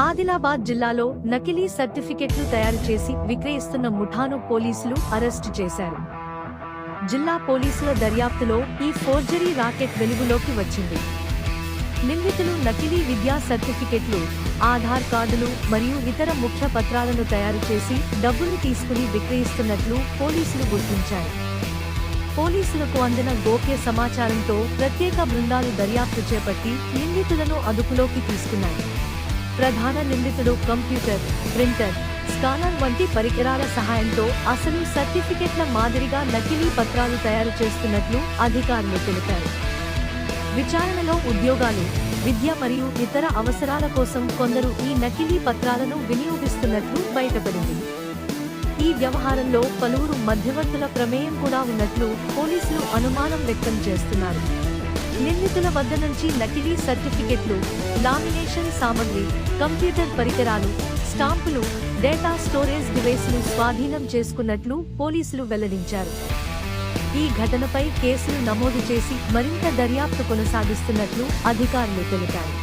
ఆదిలాబాద్ జిల్లాలో నకిలీ సర్టిఫికెట్లు తయారు చేసి విక్రయిస్తున్న ముఠాను పోలీసులు అరెస్టు చేశారు. జిల్లా పోలీసుల దర్యాప్తులో ఈ ఫోర్జరీ రాకెట్ వెలుగులోకి వచ్చింది. నిందితులు నకిలీ విద్యా సర్టిఫికెట్లు, ఆధార్ కార్డులు మరియు ఇతర ముఖ్య పత్రాలను తయారు చేసి డబ్బులు తీసుకుని విక్రయిస్తున్నట్లు పోలీసులు గుర్తించారు. పోలీసులకు అందిన గోప్య సమాచారంతో ప్రత్యేక బృందాలు దర్యాప్తు చేపట్టి నిందితులను అదుపులోకి తీసుకున్నాయి. ప్రధాన నిందితుడు కంప్యూటర్, ప్రింటర్, స్కానర్ వంటి పరికరాల సహాయంతో అసలు సర్టిఫికెట్ల మాదిరిగా నకిలీ పత్రాలు తయారు చేస్తున్నట్లు అధికారులు తెలిపారు. విచారణలో ఉద్యోగాలు, విద్య మరియు ఇతర అవసరాల కోసం కొందరు ఈ నకిలీ పత్రాలను వినియోగిస్తున్నట్లు బయటపడింది. ఈ వ్యవహారంలో పలువురు మధ్యవర్తుల ప్రమేయం కూడా ఉన్నట్లు పోలీసులు అనుమానం వ్యక్తం చేస్తున్నారు. నిందితుల వద్ద నుంచి నకిలీ సర్టిఫికెట్లు, లామినేషన్ సామగ్రి, కంప్యూటర్ పరికరాలు, స్టాంపులు, డేటా స్టోరేజ్ డివైస్లు స్వాధీనం చేసుకున్నట్లు పోలీసులు వెల్లడించారు. ఈ ఘటనపై కేసులు నమోదు చేసి మరింత దర్యాప్తు కొనసాగిస్తున్నట్లు అధికారులు తెలిపారు.